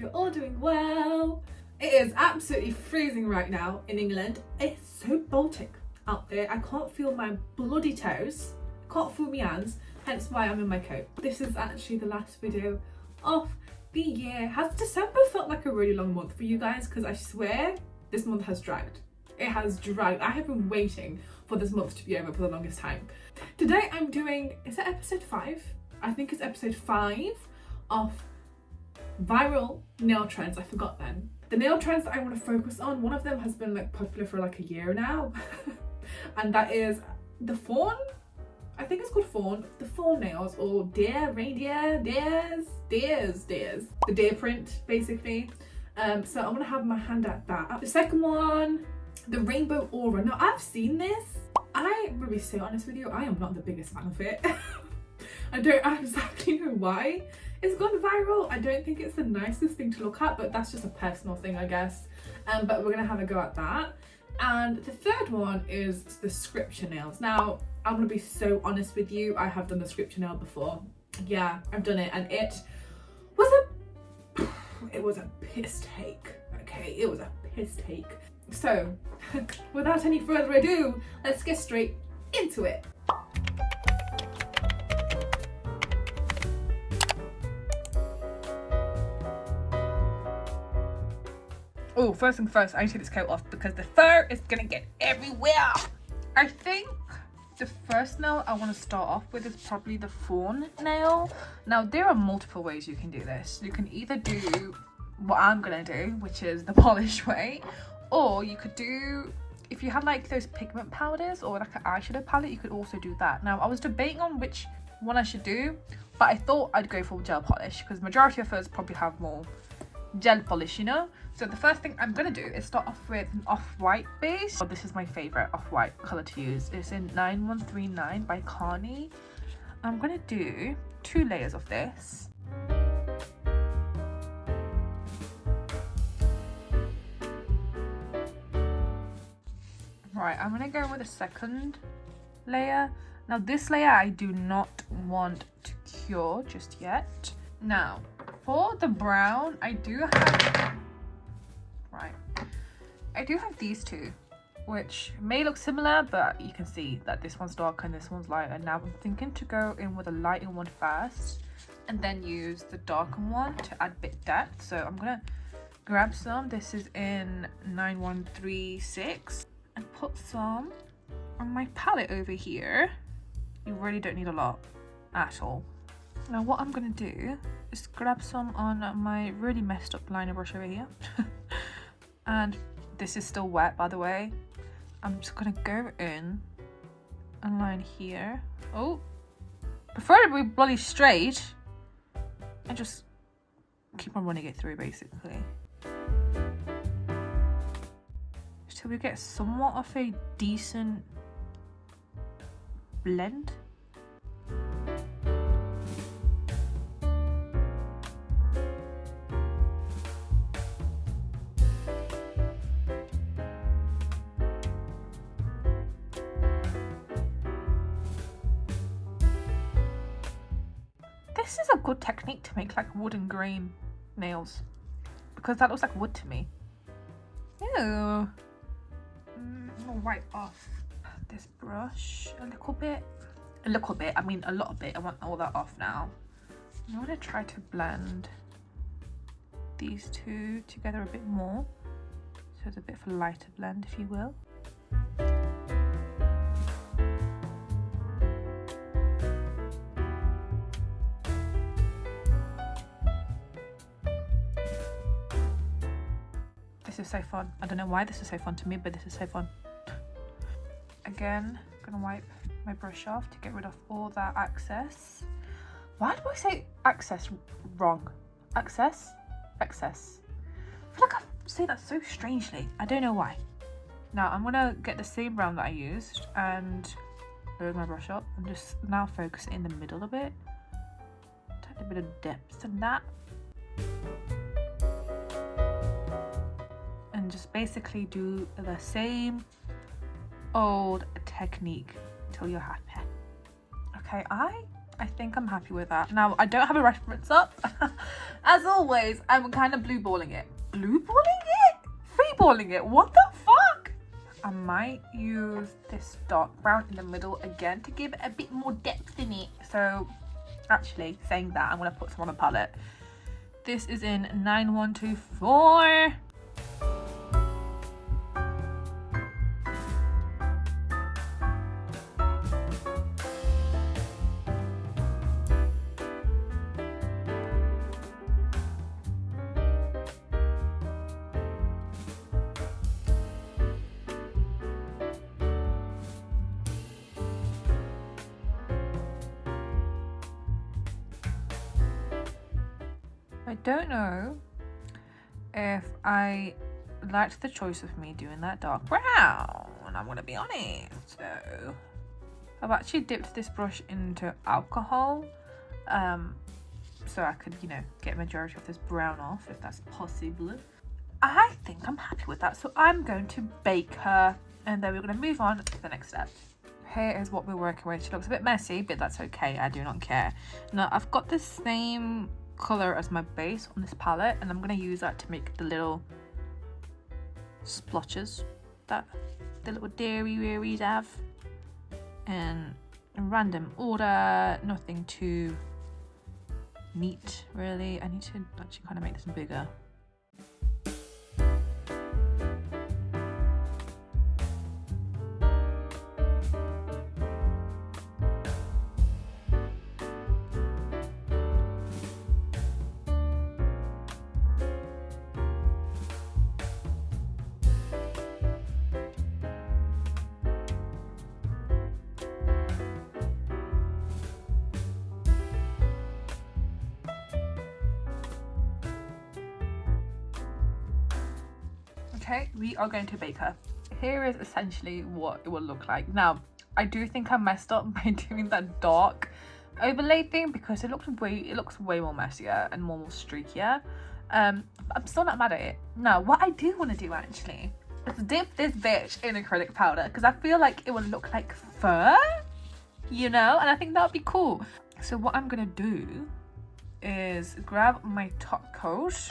you're all doing well. It is absolutely freezing right now in England. It's so Baltic out there. I can't feel my bloody toes. I can't feel my hands, hence why I'm in my coat. This is actually the last video of the year. Has December felt like a really long month for you guys? Because I swear this month has dragged. It has dragged. I have been waiting for this month to be over for the longest time. Today I'm doing, is it episode 5? I think it's episode 5 of viral nail trends. I forgot then. The nail trends that I want to focus on, one of them has been like popular for like a year now. And that is the fawn. I think it's called fawn. The fawn nails, or deer, reindeer, deers. The deer print basically. So I'm gonna have my hand at that. The second one, the rainbow aura. Now I've seen this. I will be so honest with you, I am not the biggest fan of it. I don't exactly know why it's gone viral. I don't think it's the nicest thing to look at, but that's just a personal thing, I guess. But we're gonna have a go at that. And the third one is the scripture nails. Now, I'm gonna be so honest with you, I have done the scripture nail before. Yeah, I've done it, and it was a piss take. Okay, it was a piss take. So, without any further ado, let's get straight into it. Oh, first thing first, I need to take this coat off because the fur is gonna get everywhere. I think the first nail I want to start off with is probably the fawn nail. Now, there are multiple ways you can do this. You can either do what I'm gonna do, which is the polish way, or you could do, if you had like those pigment powders or like an eyeshadow palette, you could also do that. Now, I was debating on which one I should do, but I thought I'd go for gel polish because majority of furs probably have more gel polish, you know. So the first thing I'm gonna do is start off with an off-white base. Oh, this is my favorite off-white color to use. It's in 9139 by Carney. I'm gonna do 2 layers of this. Right, I'm gonna go with a second layer. Now this layer I do not want to cure just yet. Now for the brown, I do have these two, which may look similar, but you can see that this one's dark and this one's light. And now I'm thinking to go in with a lighter one first and then use the darker one to add a bit depth. So I'm gonna grab some. This is in 9136 and put some on my palette over here. You really don't need a lot at all. Now what I'm gonna do is grab some on my really messed up liner brush over here. And this is still wet, by the way. I'm just gonna go in and line here. Oh, preferably bloody straight, and just keep on running it through basically till we get somewhat of a decent blend. This is a good technique to make like wood and grain nails because that looks like wood to me. Ew. I'm gonna wipe off this brush a little bit. I mean a lot of it. I want all that off now. I'm gonna try to blend these two together a bit more, so it's a bit of a lighter blend, if you will. This is so fun. I don't know why this is so fun to me, but this is so fun. Again, I'm gonna wipe my brush off to get rid of all that excess. Why do I say excess wrong? Excess? Excess. I feel like I say that so strangely. I don't know why. Now I'm gonna get the same brown that I used and load my brush up and just now focus it in the middle a bit. Take a bit of depth in that. And just basically do the same old technique till you're happy. Okay, I think I'm happy with that. Now I don't have a reference up As always, I'm kind of blue balling it. Blue balling it? Free balling it? What the fuck? I might use this dark brown in the middle again to give it a bit more depth in it. So actually, saying that, I'm going to put some on the palette. This is in 9124. I don't know if I liked the choice of me doing that dark brown, I'm gonna be honest. So I've actually dipped this brush into alcohol so I could, you know, get majority of this brown off if that's possible. I think I'm happy with that, so I'm going to bake her and then we're going to move on to the next step. Here is what we're working with. She looks a bit messy, but that's okay, I do not care. Now I've got the same color as my base on this palette and I'm going to use that to make the little splotches that the little dairy have, and in random order, nothing too neat really. I need to actually kind of make this bigger. Okay, we are going to bake her. Here is essentially what it will look like. Now, I do think I messed up by doing that dark overlay thing because it looks way more messier and more streakier. I'm still not mad at it. Now, what I do want to do actually is dip this bitch in acrylic powder because I feel like it will look like fur, you know, and I think that would be cool. So what I'm gonna do is grab my top coat,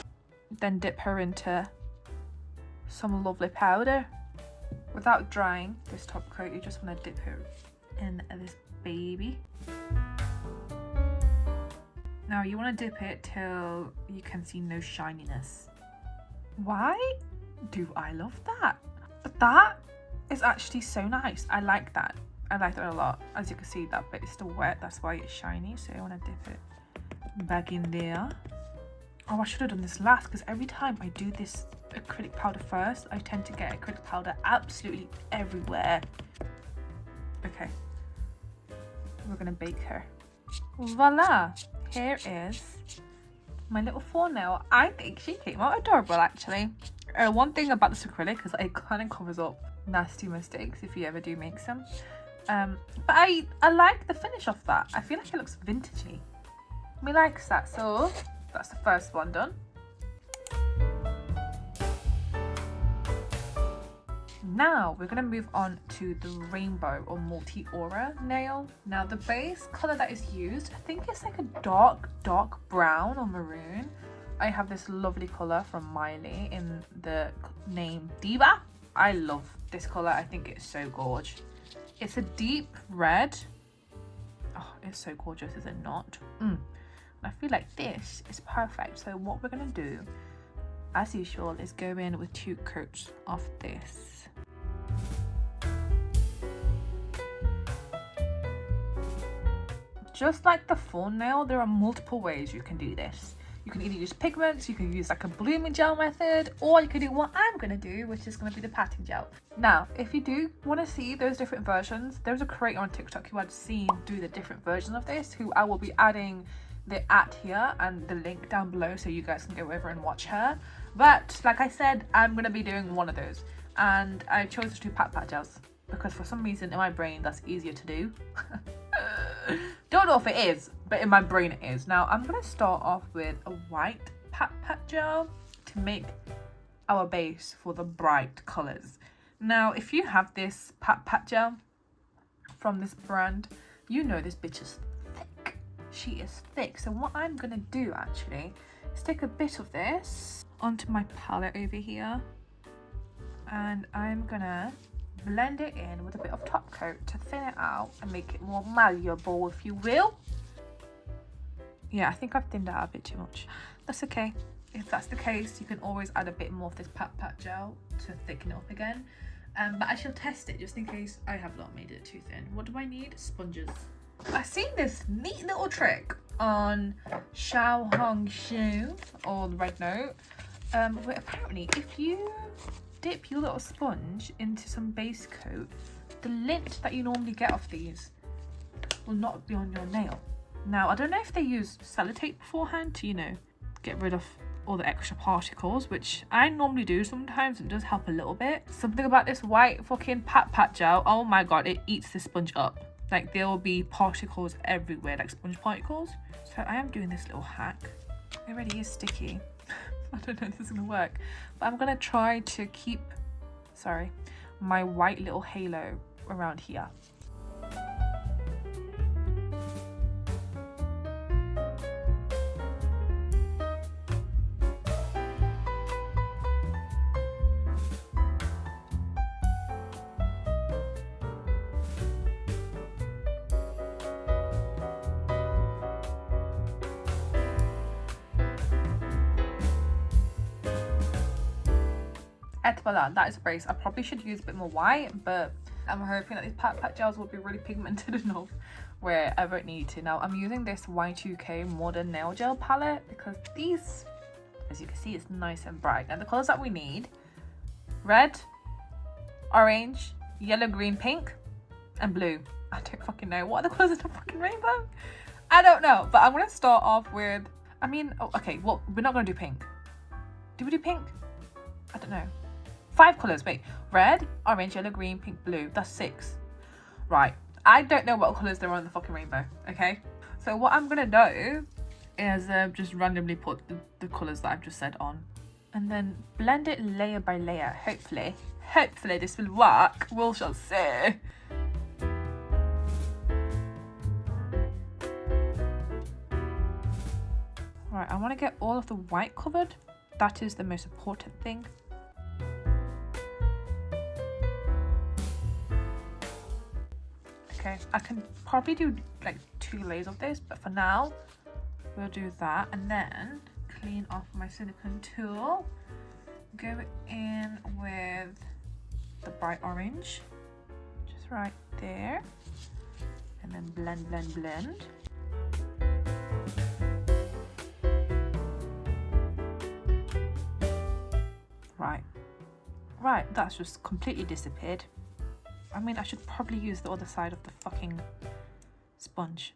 then dip her into some lovely powder. Without drying this top coat, you just want to dip her in this baby. Now you want to dip it till you can see no shininess. Why do I love that? That is actually so nice. I like that. I like that a lot. As you can see, that bit is still wet, that's why it's shiny. So I want to dip it back in there. Oh, I should have done this last because every time I do this acrylic powder first, I tend to get acrylic powder absolutely everywhere. Okay, we're gonna bake her. Voila, here is my little fawn nail. I think she came out adorable actually. One thing about this acrylic is it kind of covers up nasty mistakes if you ever do make some. But I like the finish of that. I feel like it looks vintagey. Me likes that. So that's the first one done. Now we're going to move on to the rainbow or multi-aura nail. Now the base color that is used, I think it's like a dark brown or maroon. I have this lovely color from Miley in the name Diva. I love this color. I think it's so gorgeous. It's a deep red. Oh, it's so gorgeous, is it not? I feel like this is perfect. So what we're going to do, as usual, is go in with 2 coats of this. Just like the fawn nail, there are multiple ways you can do this. You can either use pigments, you can use like a blooming gel method, or you can do what I'm going to do, which is going to be the patting gel. Now, if you do want to see those different versions, there's a creator on TikTok who I've seen do the different versions of this, who I will be adding the here and the link down below so you guys can go over and watch her. But like I said, I'm going to be doing one of those, and I chose to do pat gels because for some reason in my brain that's easier to do. Don't know if it is, but in my brain it is. Now I'm going to start off with a white pat gel to make our base for the bright colors. Now if you have this pat gel from this brand, you know this bitch is thick. She is thick. So what I'm going to do actually stick a bit of this onto my palette over here, and I'm gonna blend it in with a bit of top coat to thin it out and make it more malleable, if you will. Yeah, I think I've thinned it out a bit too much. That's okay. If that's the case, you can always add a bit more of this pat gel to thicken it up again. But I shall test it just in case I have not made it too thin. What do I need? Sponges. I've seen this neat little trick on Xolished, or the Red Note, where apparently if you dip your little sponge into some base coat, the lint that you normally get off these will not be on your nail. Now, I don't know if they use sellotape beforehand to, you know, get rid of all the extra particles, which I normally do sometimes. It does help a little bit. Something about this white fucking pat gel, oh my god, it eats the sponge up. Like, there will be particles everywhere, like sponge particles. So I am doing this little hack. It already is sticky. I don't know if this is gonna work, but I'm gonna try to keep, sorry, my white little halo around here. Et voila, that is a base. I probably should use a bit more white, but I'm hoping that these pat gels will be really pigmented enough where I won't need to. Now I'm using this Y2K Modern Nail Gel palette because these, as you can see, it's nice and bright. Now the colours that we need: red, orange, yellow, green, pink, and blue. I don't fucking know. What are the colours of the fucking rainbow? I don't know, but I'm gonna start off with, I mean, oh, okay, well, we're not gonna do pink. Do we do pink? I don't know. 5 colours, wait. Red, orange, yellow, green, pink, blue. That's 6. Right. I don't know what colours there are on the fucking rainbow, okay? So what I'm going to do is just randomly put the colours that I've just said on. And then blend it layer by layer, hopefully. Hopefully this will work. We shall see. Right, I want to get all of the white covered. That is the most important thing. Okay, I can probably do like 2 layers of this, but for now we'll do that, and then clean off my silicone tool, go in with the bright orange, just right there, and then blend, blend, blend. Right, that's just completely disappeared. I mean, I should probably use the other side of the fucking sponge.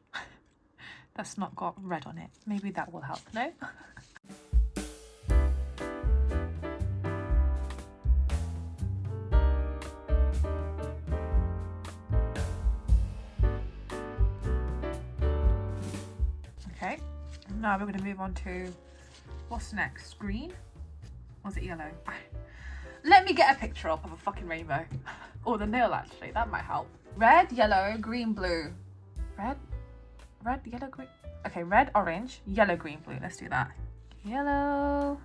That's not got red on it. Maybe that will help, no? Okay, now we're going to move on to, what's next? Green? Or is it yellow? Let me get a picture up of a fucking rainbow. Or the nail, actually. That might help. Red, yellow, green, blue. Red, yellow, green. Okay, red, orange, yellow, green, blue. Let's do that. Yellow.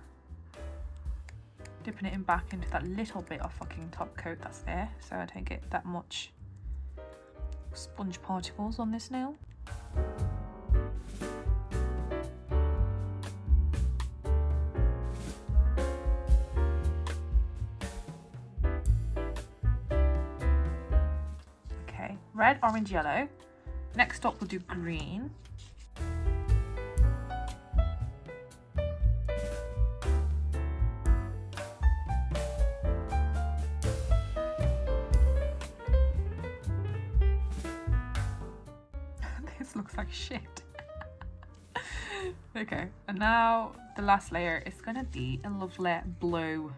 Dipping it in back into that little bit of fucking top coat that's there, so I don't get that much sponge particles on this nail. Red, orange, yellow. Next up we'll do green. This looks like shit. Okay, and now the last layer is gonna be a lovely blue.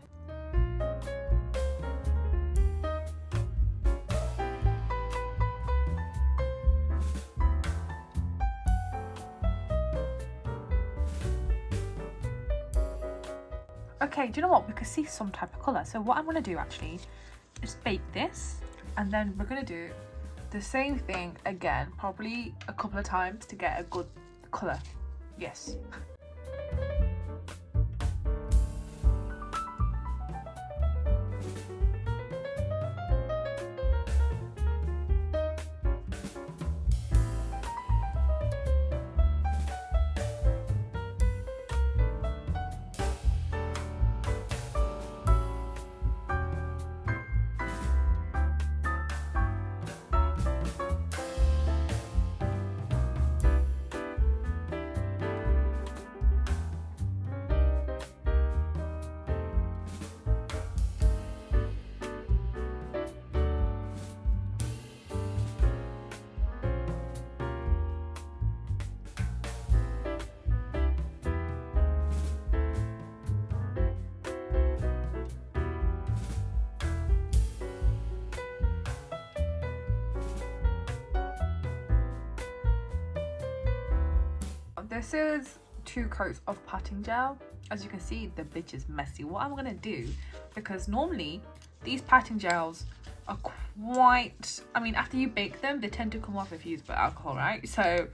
Okay, do you know what? We could see some type of colour. So what I'm going to do actually is bake this, and then we're going to do the same thing again, probably a couple of times to get a good colour. Yes. this is 2 coats of patting gel. As you can see, the bitch is messy. What I'm gonna do, because normally these patting gels are quite, I mean, after you bake them, they tend to come off if you use alcohol, right? So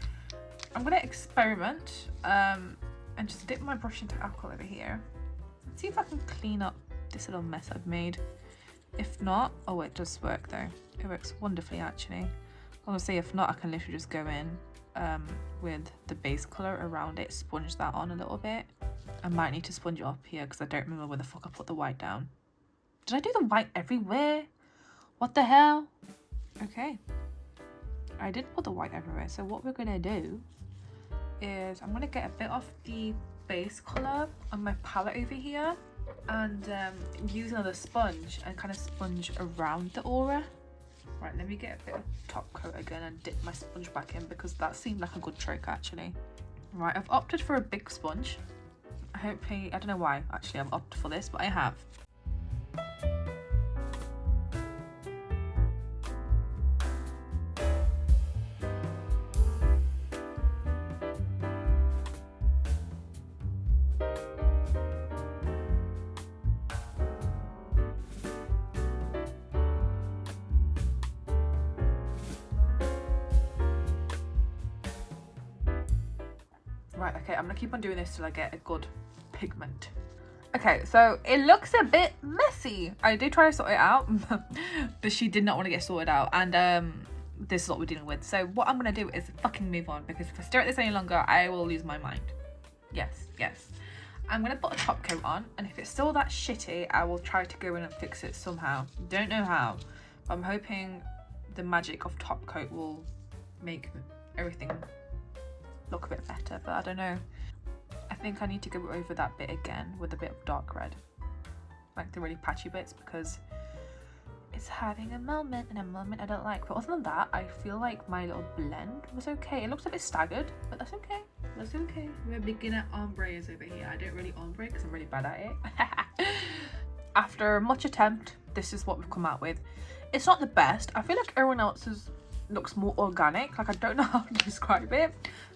I'm gonna experiment and just dip my brush into alcohol over here. Let's see if I can clean up this little mess I've made. If not, oh, it does work though. It works wonderfully actually. I was gonna say, if not, I can literally just go in with the base color around it, sponge that on a little bit. I might need to sponge it up here because I don't remember where the fuck I put the white down. Did I do the white everywhere? What the hell? Okay, I did put the white everywhere. So what we're gonna do is I'm gonna get a bit of the base color on my palette over here and use another sponge and kind of sponge around the aura. Right, let me get a bit of top coat again and dip my sponge back in because that seemed like a good trick actually. Right, I've opted for a big sponge. I don't know why actually I've opted for this, but I have. Right, okay, I'm gonna keep on doing this till I get a good pigment. Okay, so it looks a bit messy. I did try to sort it out, but she did not want to get sorted out, and this is what we're dealing with. So what I'm gonna do is fucking move on, because if I stare at this any longer, I will lose my mind. Yes, yes. I'm gonna put a top coat on, and if it's still that shitty, I will try to go in and fix it somehow. Don't know how, but I'm hoping the magic of top coat will make everything look a bit better, but I don't know. I think I need to go over that bit again with a bit of dark red, like the really patchy bits, because it's having a moment, and a moment I don't like. But other than that, I feel like my little blend was okay. It looks a bit staggered, but that's okay. That's okay. We're beginner ombres over here. I don't really ombre because I'm really bad at it. After much attempt, this is what we've come out with. It's not the best. I feel like everyone else's looks more organic. Like, I don't know how to describe it,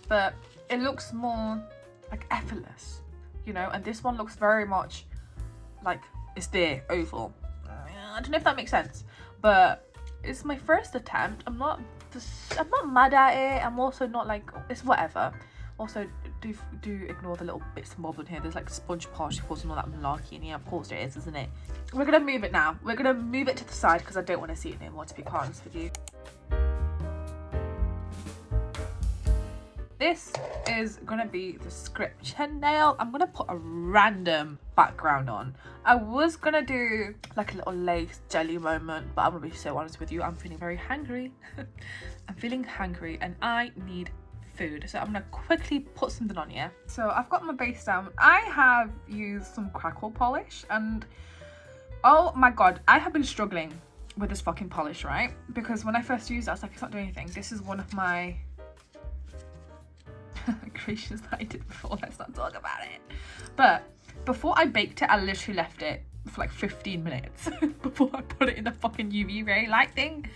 but it looks more like effortless, you know, and this one looks very much like it's there, oval. I don't know if that makes sense, but it's my first attempt. I'm not mad at it. I'm also not like, it's whatever. Also, do ignore the little bits and bobs in here. There's like sponge particles and all that malarkey in here. Of course there is, isn't it? We're gonna move it now. We're gonna move it to the side because I don't want to see it anymore, to be quite honest with you. This is gonna be the script nail. I'm gonna put a random background on. I was gonna do like a little lace jelly moment, but I'm gonna be so honest with you, I'm feeling very hungry. I'm feeling hungry and I need food, so I'm gonna quickly put something on here. So I've got my base down. I have used some crackle polish, and oh my god, I have been struggling with this fucking polish, right? Because when I first used it, I was like, it's not doing anything. This is one of my creations that I did before. Let's not talk about it. But before I baked it, I literally left it for like 15 minutes before I put it in the fucking UV ray light thing,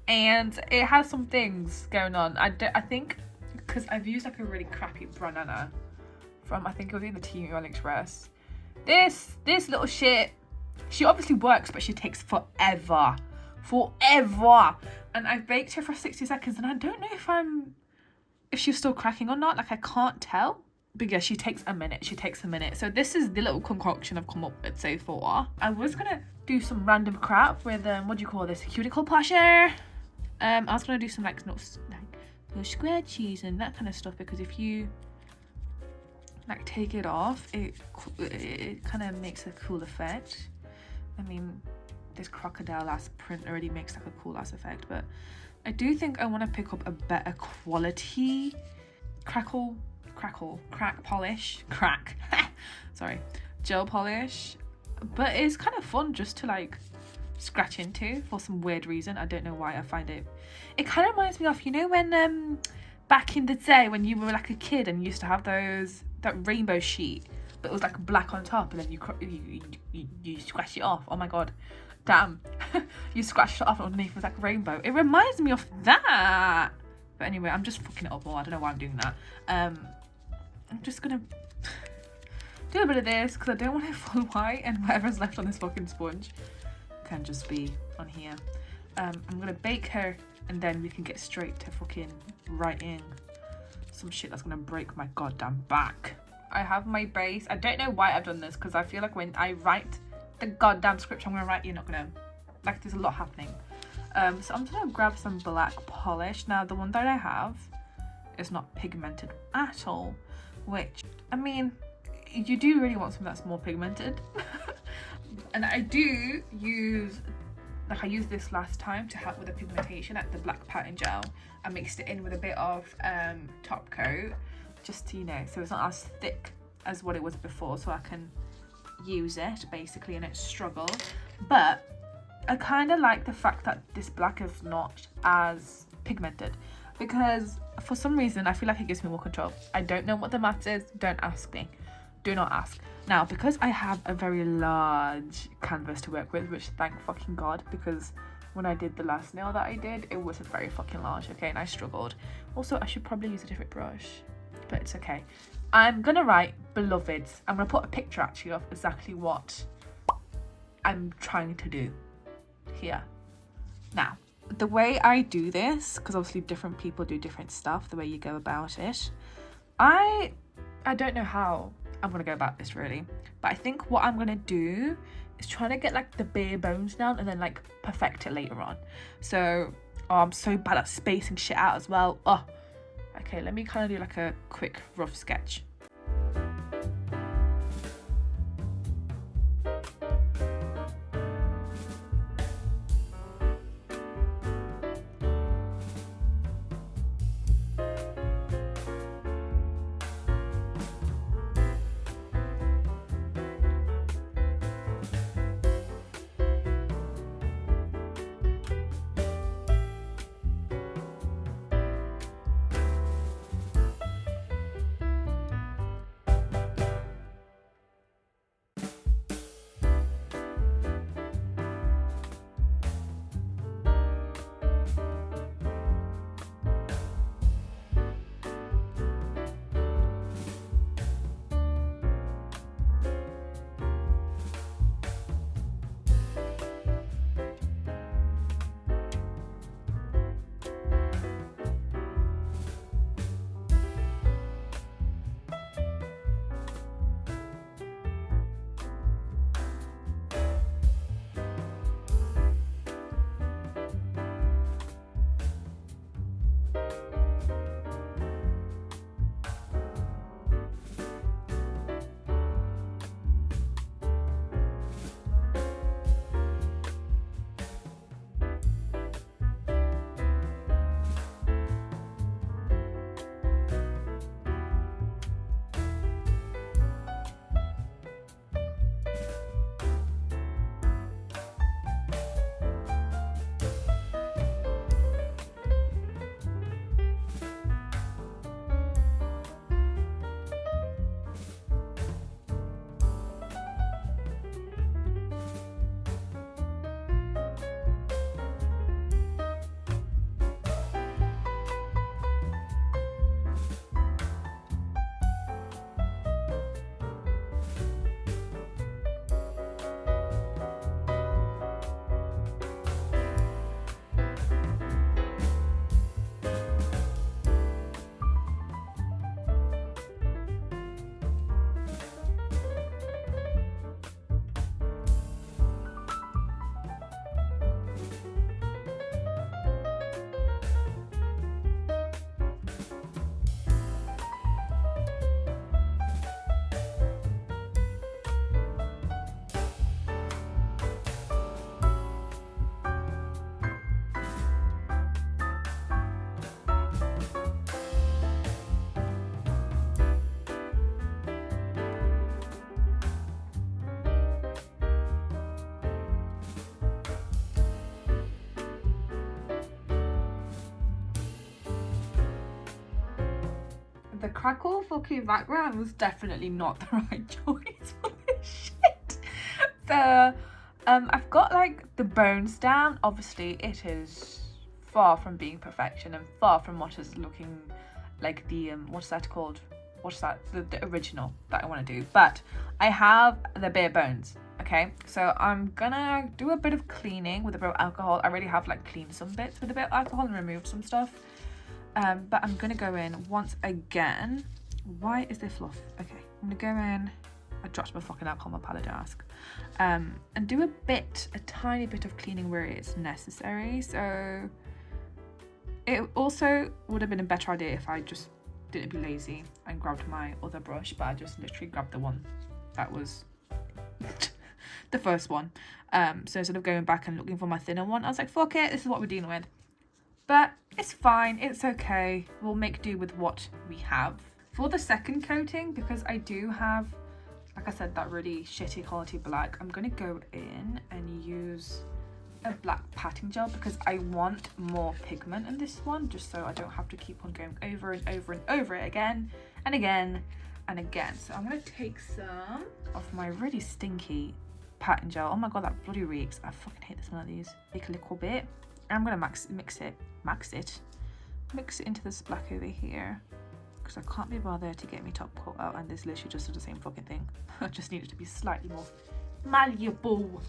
and it has some things going on. I think because I've used like a really crappy banana from, I think it was in the Team Express. This little shit, she obviously works, but she takes forever, and I've baked her for 60 seconds and I don't know if she's still cracking or not. Like, I can't tell, but yeah, she takes a minute. So this is the little concoction I've come up with so far. I was gonna do some random crap with what do you call this, cuticle pusher. I was gonna do some like those square cheese and that kind of stuff, because if you like take it off, it kind of makes a cool effect. I mean, this crocodile ass print already makes like a cool ass effect, but I do think I want to pick up a better quality crack polish, sorry, gel polish. But it's kind of fun just to like scratch into for some weird reason. I don't know why. I find it kind of reminds me of, you know, when back in the day when you were like a kid and you used to have that rainbow sheet, but it was like black on top, and then you scratch it off. Oh my god, damn. You scratched it off underneath, it was like a rainbow. It reminds me of that. But anyway, I'm just fucking it up more. I don't know why I'm doing that. I'm just gonna do a bit of this because I don't want it full white, and whatever's left on this fucking sponge can just be on here. I'm gonna bake her, and then we can get straight to fucking writing some shit that's gonna break my goddamn back. I have my base. I don't know why I've done this, because I feel like when I write the goddamn script I'm gonna write, you're not gonna, like, there's a lot happening. So I'm just gonna grab some black polish. Now the one that I have is not pigmented at all, which, I mean, you do really want something that's more pigmented. And I do use, like, I used this last time to help with the pigmentation at the black pattern gel. I mixed it in with a bit of top coat, just to, you know, so it's not as thick as what it was before, so I can use it basically and it struggle. But I kind of like the fact that this black is not as pigmented, because for some reason I feel like it gives me more control. I don't know what the maths is, don't ask me, do not ask. Now, because I have a very large canvas to work with, which thank fucking god, because when I did the last nail that I did, it wasn't very fucking large, okay, and I struggled. Also, I should probably use a different brush, but it's okay. I'm gonna write beloveds. I'm gonna put a picture actually of exactly what I'm trying to do here. Now, the way I do this, because obviously different people do different stuff, the way you go about it, I don't know how I'm gonna go about this really, but I think what I'm gonna do is trying to get like the bare bones down and then like perfect it later on. So, oh, I'm so bad at spacing shit out as well. Oh, okay, let me kind of do like a quick rough sketch. The crackle fucking background was definitely not the right choice for this shit. So I've got like the bones down. Obviously it is far from being perfection and far from what is looking like the what's that called, what's that, the original that I want to do, but I have the bare bones. Okay, so I'm gonna do a bit of cleaning with a bit of alcohol. I already have like cleaned some bits with a bit of alcohol and removed some stuff, but I'm gonna go in once again. Why is there fluff? Okay, I'm gonna go in. I dropped my fucking alcohol on my palette desk, and do a tiny bit of cleaning where it's necessary. So it also would have been a better idea if I just didn't be lazy and grabbed my other brush, but I just literally grabbed the one that was the first one. So instead of going back and looking for my thinner one, I was like, fuck it, this is what we're dealing with. But it's fine, it's okay. We'll make do with what we have. For the second coating, because I do have, like I said, that really shitty quality black, I'm gonna go in and use a black patting gel because I want more pigment in this one, just so I don't have to keep on going over and over and over it again and again and again. So I'm gonna take some of my really stinky patting gel. Oh my god, that bloody reeks. I fucking hate the smell of these. Take a little bit and I'm gonna mix it into this black over here, because I can't be bothered to get me top coat out, and this literally just does the same fucking thing. I just need it to be slightly more malleable.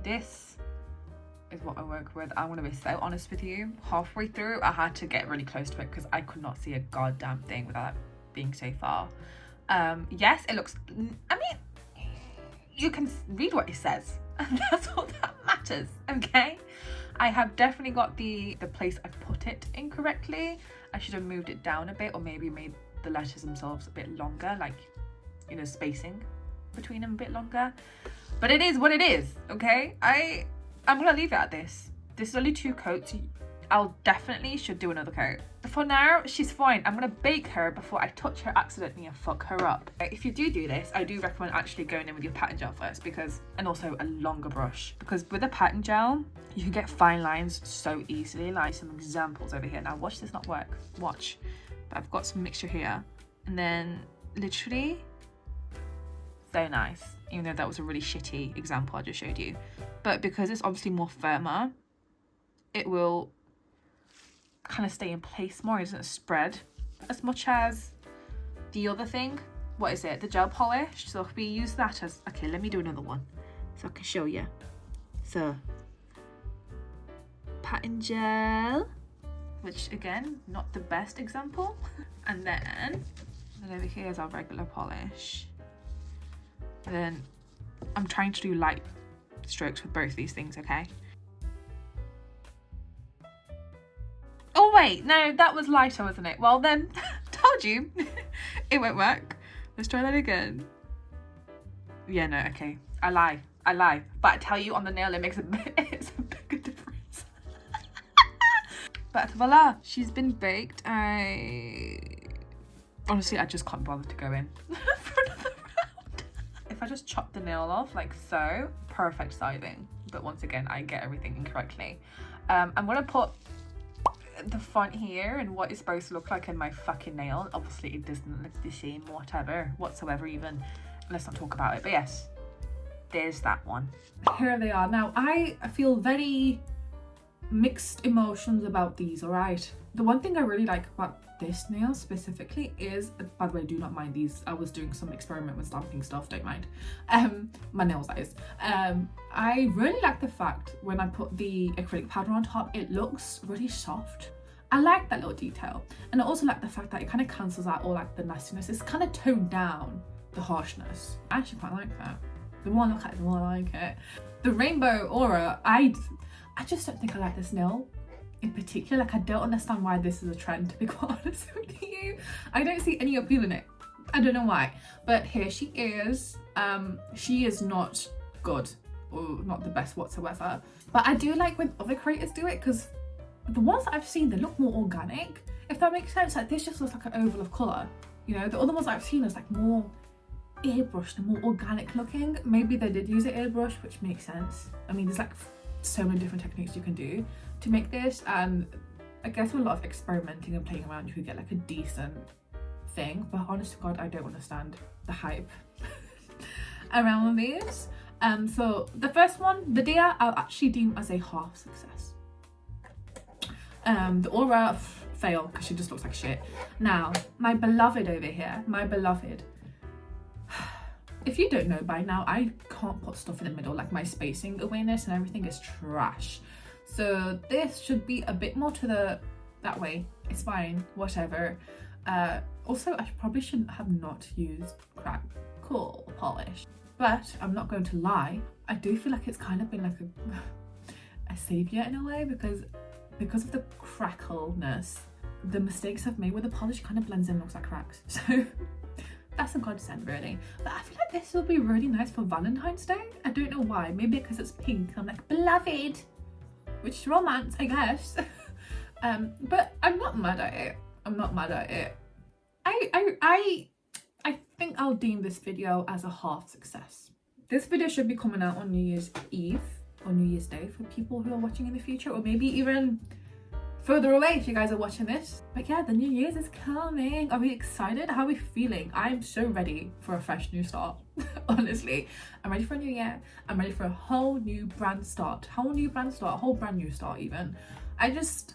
This is what I work with. I'm gonna be so honest with you. Halfway through, I had to get really close to it because I could not see a goddamn thing without being so far. Yes, it looks, I mean, you can read what it says, and that's all that matters, okay? I have definitely got the place I put it incorrectly. I should have moved it down a bit, or maybe made the letters themselves a bit longer, like, you know, spacing between them a bit longer. But it is what it is, okay? I'm gonna leave it at this. This is only 2 coats. I'll definitely should do another coat. For now, she's fine. I'm gonna bake her before I touch her accidentally and fuck her up. If you do this, I do recommend actually going in with your patting gel first, because, and also a longer brush, because with a patting gel, you can get fine lines so easily. Like some examples over here. Now watch this not work. Watch. But I've got some mixture here, and then literally so nice, even though that was a really shitty example I just showed you. But because it's obviously more firmer, it will kind of stay in place more. It doesn't spread as much as the other thing. What is it? The gel polish. So we use that as, okay, let me do another one so I can show you. So patting gel, which again, not the best example. And then over here is our regular polish. And then I'm trying to do light strokes with both these things, okay? Oh wait, no, that was lighter, wasn't it? Well then, told you, it won't work. Let's try that again. Yeah, no, okay, I lie. But I tell you, on the nail, it makes it's a bigger difference. But voila, she's been baked. Honestly, I just can't bother to go in for another round. If I just chop the nail off like so, perfect sizing. But once again, I get everything incorrectly. I'm gonna put the front here and what it's supposed to look like in my fucking nail. Obviously it doesn't look the same whatsoever even. Let's not talk about it, but yes, there's that one. Here they are. Now I feel very mixed emotions about these, all right? The one thing I really like about this nail specifically is, by the way, do not mind these. I was doing some experiment with stamping stuff, don't mind. My nails, that is. I really like the fact when I put the acrylic powder on top, it looks really soft. I like that little detail. And I also like the fact that it kind of cancels out all like the nastiness. It's kind of toned down the harshness. I actually quite like that. The more I look at it, the more I like it. The rainbow aura, I just don't think I like this nail in particular. Like, I don't understand why this is a trend, to be quite honest with you. I don't see any appeal in it. I don't know why. But here she is. She is not good, or not the best whatsoever. But I do like when other creators do it, because the ones that I've seen, they look more organic, if that makes sense. Like, this just looks like an oval of colour. You know, the other ones that I've seen is like more airbrushed and more organic looking. Maybe they did use an airbrush, which makes sense. I mean, there's like so many different techniques you can do to make this, and I guess with a lot of experimenting and playing around you could get like a decent thing. But honest to God, I don't understand the hype around these. So the first one, the Dia, I'll actually deem as a half success. The aura, fail, because she just looks like shit. Now my beloved over here, my beloved. If you don't know by now, I can't put stuff in the middle. Like, my spacing awareness and everything is trash. So this should be a bit more to that way. It's fine, whatever. Also, I probably shouldn't have not used crack cool polish. But I'm not going to lie, I do feel like it's kind of been like a savior in a way, because of the crackleness, the mistakes I've made with the polish kind of blends in, looks like cracks. So that's a godsend, really. But I feel like this will be really nice for Valentine's Day. I don't know why. Maybe because it's pink. I'm like, beloved, which is romance, I guess. But I'm not mad at it. I'm not mad at it. I think I'll deem this video as a half success. This video should be coming out on New Year's Eve or New Year's Day for people who are watching in the future, or maybe even further away if you guys are watching this. But yeah, the New Year's is coming. Are we excited? How are we feeling? I'm so ready for a fresh new start. Honestly, I'm ready for a new year. I'm ready for a whole new brand start. A whole brand new start even. I'm just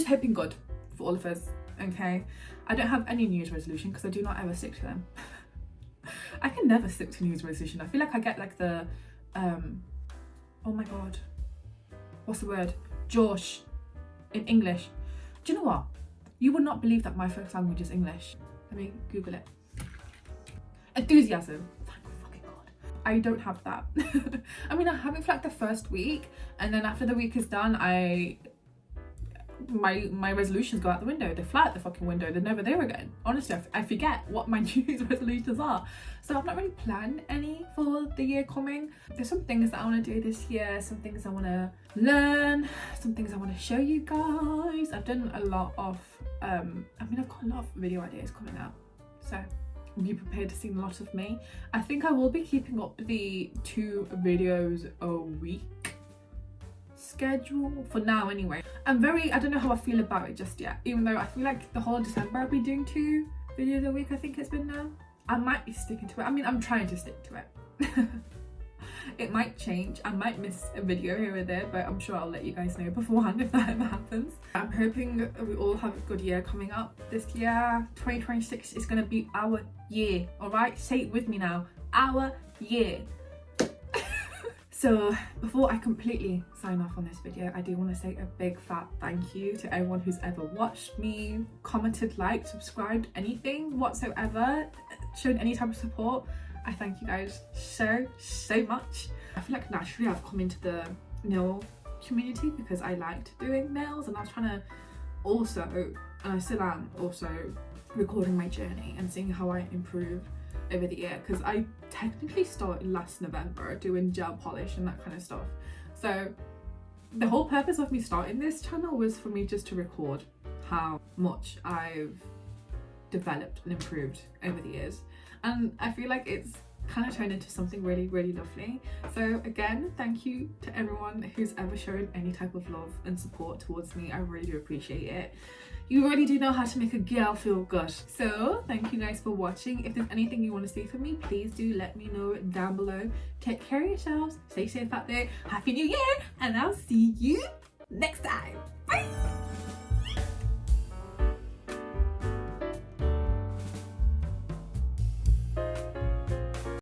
hoping good for all of us, okay? I don't have any New Year's resolution because I do not ever stick to them. I can never stick to New Year's resolution. I feel like I get like the oh my god, what's the word? Josh in English. Do you know what? You would not believe that my first language is English. Let me Google it. Enthusiasm. Thank fucking God. I don't have that. I mean, I have it for like the first week, and then after the week is done, my resolutions go out the window. They fly out the fucking window. They're never there again. Honestly, I forget what my New Year's resolutions are. So I've not really planned any for the year coming. There's some things that I want to do this year, some things I want to learn, some things I want to show you guys. I've done a lot of, I've got a lot of video ideas coming out. So be prepared to see a lot of me. I think I will be keeping up the 2 videos a week schedule for now anyway. I don't know how I feel about it just yet, even though I feel like the whole December I'll be doing 2 videos a week. I think it's been now. I might be sticking to it. I mean, I'm trying to stick to it. It might change. I might miss a video here or there, but I'm sure I'll let you guys know beforehand if that ever happens. I'm hoping we all have a good year coming up this year. 2026 is going to be our year, all right? Say it with me now. Our year. So before I completely sign off on this video, I do want to say a big fat thank you to everyone who's ever watched me, commented, liked, subscribed, anything whatsoever, showed any type of support. I thank you guys so much. I feel like naturally I've come into the nail community because I liked doing nails, and I was trying to also, and I still am also, recording my journey and seeing how I improve over the year, because I technically started last November doing gel polish and that kind of stuff. So the whole purpose of me starting this channel was for me just to record how much I've developed and improved over the years, and I feel like it's kind of turned into something really, really lovely. So again, thank you to everyone who's ever shown any type of love and support towards me. I really do appreciate it. You really do know how to make a girl feel good. So thank you guys for watching. If there's anything you want to see from me, please do let me know down below. Take care of yourselves, stay safe out there, happy new year, and I'll see you next time.